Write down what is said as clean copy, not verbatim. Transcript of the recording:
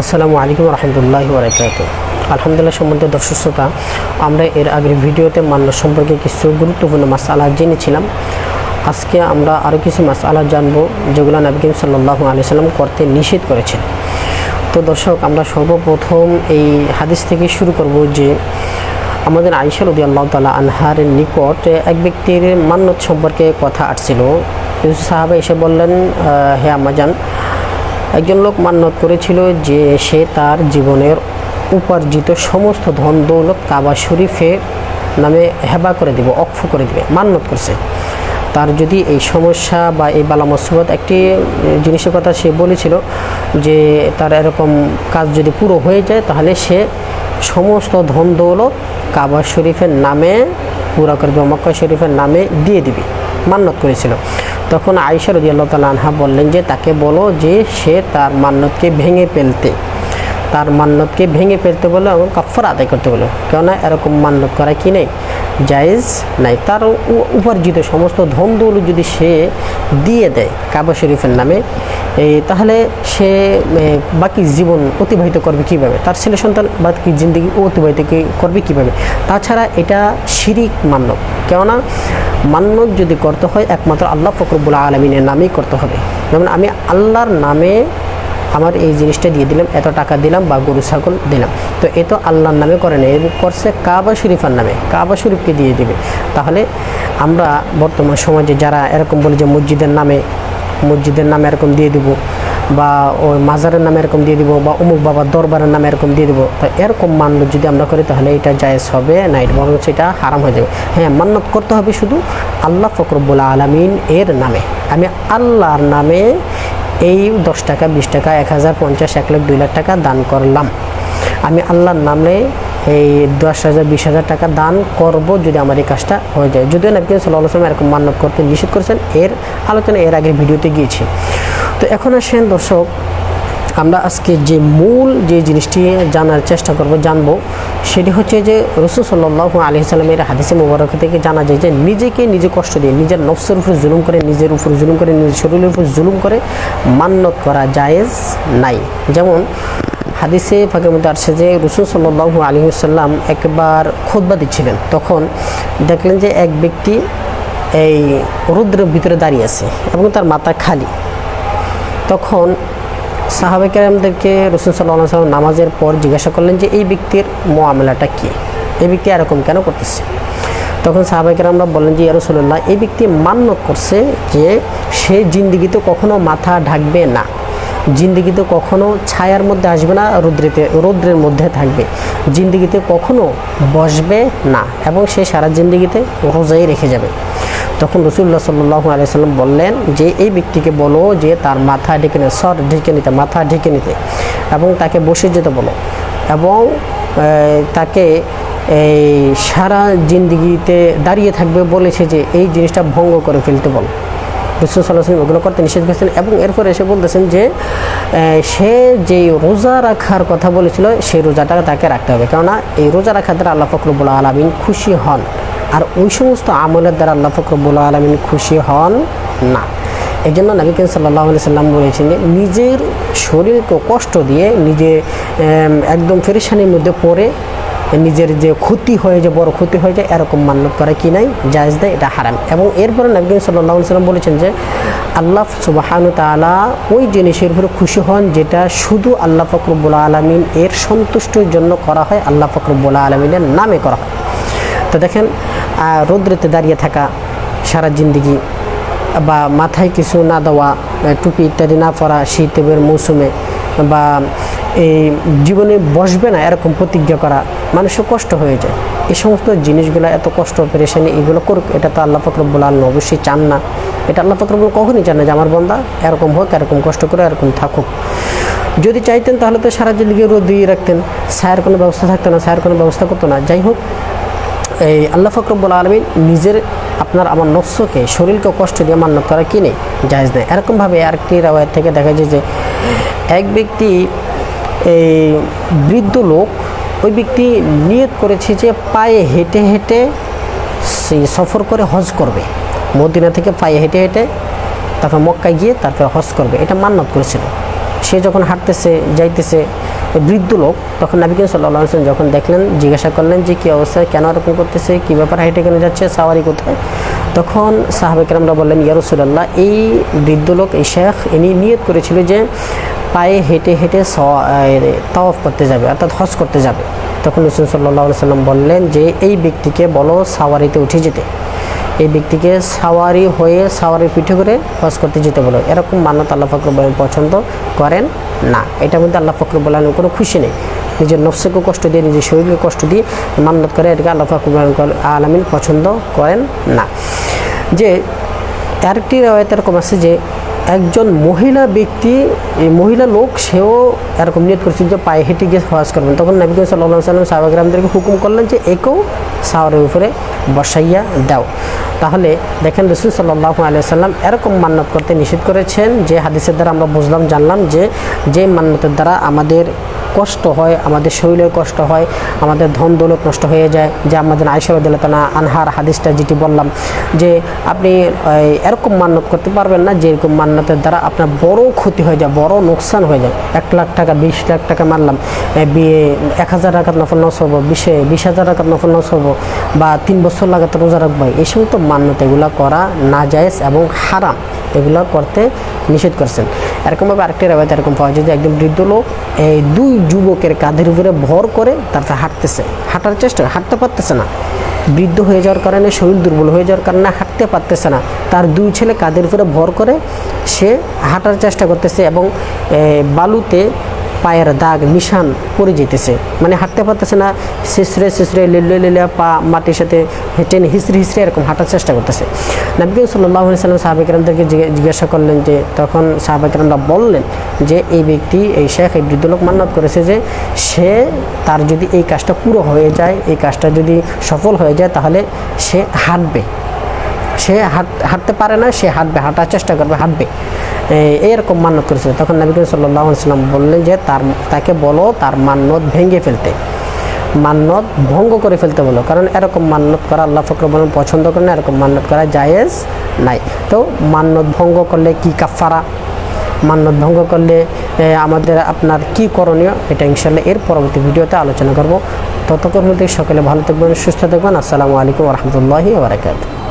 আসসালামু আলাইকুম রহমতুল্লাহি ওয়া বারাকাতুহু। আলহামদুলিল্লাহ, সম্মানিত দর্শক শ্রোতা, আমরা এর আগের ভিডিওতে মান্নত সম্পর্কে কিছু গুরুত্বপূর্ণ মাসআলা জেনেছিলাম। আজকে আমরা আরও কিছু মাসআলা জানবো যেগুলো নবী করিম সাল্লাল্লাহু আলাইহি ওয়াসাল্লাম করতে নিষেধ করেছেন। তো দর্শক, আমরা সর্বপ্রথম এই হাদিস থেকে শুরু করব যে আমাদের আয়েশা রাদিয়াল্লাহু তাআলা আনহার নিকট এক ব্যক্তির মান্নত সম্পর্কে কথা আসছিল। কিছু সাহাবা এসে বললেন, হে আম্মাজান, একজন লোক মান্নত করেছিল যে সে তার জীবনের উপার্জিত সমস্ত ধন দৌলত কাবা শরীফে নামে হেবা করে দেবে, অক্ফ করে দেবে, মান্নত করছে। তার যদি এই সমস্যা বা এই বালা মুসিবত, একটি জিনিসের কথা সে বলেছিল যে তার এরকম কাজ যদি পুরো হয়ে যায় তাহলে সে সমস্ত ধন দৌলত কাবা শরীফের নামে পুরা করে দেবে, মক্কা শরীফের নামে দিয়ে দিবে, মান্নত করেছিল। তখন আয়েশা রাদিয়াল্লাহু তাআলা আনহা বললেন যে তাকে বলো যে সে তার মান্নতকে ভেঙে ফেলতে বলে এবং কাফারা আদায় করতে বলো। কেননা এরকম মান্নত করা কি নেই, জায়েজ নাই। তার উপার্জিত সমস্ত ধন দৌলত যদি সে দিয়ে দেয় কাবা শরীফের নামে, তাহলে সে বাকি জীবন অতিবাহিত করবে কীভাবে, তার ছেলে সন্তান বাকি জিন্দেগি অতিবাহিত করবে কীভাবে। তাছাড়া এটা শিরিক মান্নত। কেননা মান্নত যদি করতে হয় একমাত্র আল্লাহ পাক রব্বুল আলামিনের নামেই করতে হবে। যেমন আমি আল্লাহর নামে আমার এই জিনিসটা দিয়ে দিলাম, এত টাকা দিলাম বা গরু ছাগল দিলাম, তো এ তো আল্লাহর নামে করে না, এবং করছে কাবা শরীফের নামে, কাবা শরীফকে দিয়ে দিবে। তাহলে আমরা বর্তমান সমাজে যারা এরকম বলি যে মসজিদের নামে এরকম দিয়ে দিব, বা ওই মাজারের নামে এরকম দিয়ে দিব, বা অমুক বাবার দরবারের নামে এরকম দিয়ে দিব, তো এরকম মান্নত যদি আমরা করি তাহলে এটা জায়েজ হবে না, বরং সেটা হারাম হয়ে যাবে। হ্যাঁ, মান্নত করতে হবে শুধু আল্লাহ পাক রব্বুল আলামিন এর নামে। আমি আল্লাহর নামে এই 10 টাকা, 20 টাকা, 1000, 50, 1 লাখ, 2 লাখ টাকা দান করলাম, আমি আল্লাহর নামে এই 10,000, 20,000 টাকা দান করব যদি আমার এই কাজটা হয়ে যায়। যদিও নবী সাল্লাল্লাহু আলাইহি ওয়াসাল্লাম এরকম মান্নত করতে নিষেধ করেছেন, এর আলোচনা এর আগের ভিডিওতে গিয়েছি। তো এখন আসেন দর্শক, আমরা আজকে যে মূল যে জিনিসটি জানার চেষ্টা জানবো সেটি হচ্ছে যে রাসূল সাল্লাল্লাহু আলাইহি ওয়াসাল্লামের হাদিসে মুবারক থেকে জানা যায় যে নিজেকে নিজে কষ্ট দিয়ে, নিজের নফসের উপর জুলুম করে, নিজের শরীরের উপর জুলুম করে মান্নত করা জায়েজ নাই। যেমন হাদিসে পাকের মধ্যে আসছে যে রাসূল সাল্লাল্লাহু আলাইহি ওয়াসাল্লাম একবার খুতবা দিচ্ছিলেন, তখন দেখলেন যে এক ব্যক্তি এই রৌদ্রের ভিতরে দাঁড়িয়ে আছে এবং তার মাথা খালি। তখন সাহাবা কেরামদেরকে রাসূল সাল্লাল্লাহু আলাইহি ওয়াসাল্লাম নামাজের পর জিজ্ঞাসা করলেন যে এই ব্যক্তির মুআমালাটা কী, এই ব্যক্তি এরকম কেন করতেছে। তখন সাহাবা কেরামরা বললেন যে ইয়া রাসূলুল্লাহ, এই ব্যক্তি মান্নত করছে যে সে জিন্দেগিতে কখনো মাথা ঢাকবে না, জিন্দেগিতে কখনো ছায়ার মধ্যে আসবে না, রৌদ্রের মধ্যে থাকবে, জিন্দেগিতে কখনো বসবে না, এবং সে সারা জিন্দেগিতে রোজাই রেখে যাবে। তখন রাসূলুল্লাহ সাল্লাল্লাহু আলাইহি ওয়াসাল্লাম বললেন যে এই ব্যক্তিকে বলো যে তার মাথা ঢেকে নিতে, মাথা ঢেকে নিতে, এবং তাকে বসে যেতে বলো, এবং তাকে এই সারা জিন্দেগিতে দাঁড়িয়ে থাকবে বলেছে যে এই জিনিসটা ভঙ্গ করে ফেলতে বলো। রাসূল সাল্লাল্লাহু আলাইহি ওয়াসাল্লাম ওগুলো করতে নিষেধ করেছেন, এবং এরপরে এসে বলতেছেন যে সে যে রোজা রাখার কথা বলেছিল সেই রোজাটা তাকে রাখতে হবে, কেননা এই রোজা রাখার দ্বারা আল্লাহ পাক রব্বুল আলামিন খুশি হন, আর ওই সমস্ত আমলের দ্বারা আল্লাহ পাক রব্বুল আলামিন খুশি হন না। এই জন্য নবী করিম সাল্লাল্লাহু আলাইহি ওয়াসাল্লাম বলেছেন যে নিজের শরীরকে কষ্ট দিয়ে, নিজে একদম পেরেশানির মধ্যে পড়ে নিজের যে ক্ষতি হয়ে যায়, বড় ক্ষতি হয়ে যায়, এরকম মান্নত করা কি নাই, জায়েজ দেয়, এটা হারাম। এবং এরপরে নবী করিম সাল্লাল্লাহু আলাইহি ওয়াসাল্লাম বলেছেন যে আল্লাহ সুবহানাহু ওয়া তাআলা ওই জিনিসের উপরে খুশি হন যেটা শুধু আল্লাহ পাক রব্বুল আলামিন এর সন্তুষ্টির জন্য করা হয়, আল্লাহ পাক রব্বুল আলামিনের নামে করা হয়। তো দেখেন, রৌদ্রেতে দাঁড়িয়ে থাকা সারা জিন্দেগি, বা মাথায় কিছু না দেওয়া, টুপি ইত্যাদি না পরা শীতের মৌসুমে, বা এই জীবনে বসবে না এরকম প্রতিজ্ঞা করা, মানুষের কষ্ট হয়ে যায়। এই সমস্ত জিনিসগুলো, এত কষ্ট পেরেশানি এগুলো করুক, এটা তো আল্লাহ পাক রব্বুল আলামিন অবশ্যই চান না। এটা আল্লাহ পাক রব্বুল কখনই চান না যে আমার বান্দা এরকম হোক, এরকম কষ্ট করে এরকম থাকুক। যদি চাইতেন তাহলে তো সারা জিন্দেগি রোদ দিয়ে রাখতেন, ছায়ার কোনো ব্যবস্থা থাকতো না, ছায়ার কোনো ব্যবস্থা করতো না। যাই হোক, এই আল্লাহ পাক রব্বুল আলামিন নিজের আমার নফসকে, শরীরকে কষ্ট দিয়ে মান্নত করা কি নেই, জায়েজ নেই। এরকমভাবে আরেকটি রাওয়ায়াত থেকে দেখা যায় যে এক ব্যক্তি, এই বৃদ্ধ লোক, ওই ব্যক্তি নিয়ত করেছে যে পায়ে হেঁটে হেঁটে সেই সফর করে হজ করবে, মদিনা থেকে পায়ে হেঁটে হেঁটে তারপর মক্কায় গিয়ে তারপর হজ করবে, এটা মান্নত করেছিল। সে যখন হাঁটতেছে যাইতেছে বৃদ্ধ লোক। তখন নবী করিম সাল্লাল্লাহু আলাইহি ওয়াসাল্লাম যখন দেখলেন, জিজ্ঞাসা করলেন যে কী অবস্থা, কেন এরকম করতেছে, কী ব্যাপার, হেঁটে কেন যাচ্ছে, সাওয়ারি কোথায়? তখন সাহাবায়ে কেরামরা বললেন, ইয়া রাসূলুল্লাহ, এই বৃদ্ধ লোক, এই শেখ, ইনি নিয়ত করেছিল যে পায়ে হেঁটে হেঁটে তাওয়াফ করতে যাবে, অর্থাৎ হজ করতে যাবে। তখন রাসূল সাল্লাল্লাহু আলাইহি ওয়াসাল্লাম বললেন যে এই ব্যক্তিকে বলো সাওয়ারিতে উঠে যেতে, এই ব্যক্তিকে সাওয়ারি হয়ে সাওয়ারির পিঠে করে হজ করতে যেতে বলো। এরকম মান্যত আল্লাহ ফাকর পছন্দ করেন না। এটার মধ্যে আল্লাহ ফাকর বলানোর কোনো খুশি নেই। নিজের নফসকে কষ্ট দিয়ে, নিজের শরীরকে কষ্ট দিয়ে মান্যত করে, এটাকে আল্লাহ ফাকর আলামিন পছন্দ করেন না। যে আরেকটি রাওয়ায়াত এরকম আছে যে একজন মহিলা ব্যক্তি, এই মহিলা লোক, সেও এরকম নিয়ত করেছিল যে পায়ে হেঁটে গিয়ে হজ করবেন। তখন নবী করিম সাল্লাল্লাহু আলাইহি ওয়াসাল্লাম সাহাবায়ে কেরামদেরকে হুকুম করলেন যে একেও সাওয়ারের উপরে বসাইয়া দাও। তাহলে দেখেন রাসূল সাল্লাল্লাহু আলাইহি ওয়াসাল্লাম এরকম মান্যত করতে নিষেধ করেছেন, যে হাদিসের দ্বারা আমরা বুঝলাম, জানলাম যে মান্যতের দ্বারা আমাদের কষ্ট হয়, আমাদের শরীরের কষ্ট হয়, আমাদের ধন দৌলত নষ্ট হয়ে যায়। যে আমাদের আয়েশা রাদিয়াল্লাহু তাআলা আনহার হাদিসটা যেটি বললাম, যে আপনি এরকম মান্যত করতে পারবেন না যেরকম মান্যতের দ্বারা আপনার বড় ক্ষতি হয়ে যায়, বড় নোকসান হয়ে যায়। 1 লাখ টাকা, 20 লাখ টাকা মারলাম, 1000 রাকাত নফল নামাজ পড়বো, 20,000 রাকাত নফল নামাজ পড়বো, বা 3 বছর লাগাতার রোজা রাখবো, এই সমস্ত মান্যত এগুলো করা নাজায়েজ এবং হারাম, এগুলো করতে নিষেধ করছেন। এরকমভাবে আরেকটি রাওয়ায়াত এরকম পাওয়া যায় যে একজন বৃদ্ধ লোক এই 2 যুবকের কাঁধের উপরে ভর করে তারপরে হাঁটতেছে, হাঁটার চেষ্টা, হাঁটতে পারতেছে না, বৃদ্ধ হয়ে যাওয়ার কারণে, শরীর দুর্বল হয়ে যাওয়ার কারণে হাঁটতে পারতেছে না। তার 2 ছেলে কাঁধের উপরে ভর করে সে হাঁটার চেষ্টা করতেছে এবং বালুতে পায়ের দাগ, নিশান পড়ে যেতেছে, মানে হাঁটতে পারতেছে না, শিশরে লেলে পা মাটির সাথে টেনে হিসড়ে এরকম হাঁটার চেষ্টা করতেছে। নবী করিম সাল্লাল্লাহু আলাইহি ওয়াসাল্লাম সাহাবায়ে কেরামদেরকে জিজ্ঞাসা করলেন, যে তখন সাহাবায়ে কেরামরা বললেন যে এই ব্যক্তি, এই শেখ, এই বৃদ্ধ লোক মান্যত করেছে যে সে, তার যদি এই কাজটা পুরো হয়ে যায়, এই কাজটা যদি সফল হয়ে যায়, তাহলে সে হাঁটবে। সে হাঁটতে পারে না, সে হাঁটবে, হাঁটার চেষ্টা করবে, হাঁটবে, এরকম মান্যত করেছিল। তখন নবী করিম সাল্লাল্লাহু আলাইহি ওয়াসাল্লাম বললেন যে তাকে বলো তার মান্যত ভেঙে ফেলতে, মান্যত ভঙ্গ করে ফেলতে বলো, কারণ এরকম মান্যত করা আল্লাহ ফাকর পছন্দ করেন না, এরকম মান্যত করা জায়েজ নাই। তো মান্যত ভঙ্গ করলে কি কাফারা, মান্যত ভঙ্গ করলে আমাদের আপনার কি করণীয়, এটা ইনশাআল্লাহ এর পরবর্তী ভিডিওতে আলোচনা করব। ততক্ষণ মধ্যে সকলে ভালো থাকবেন, সুস্থ থাকবেন। আসসালামু আলাইকুম ওয়া রাহমাতুল্লাহি ওয়া বারাকাতুহু।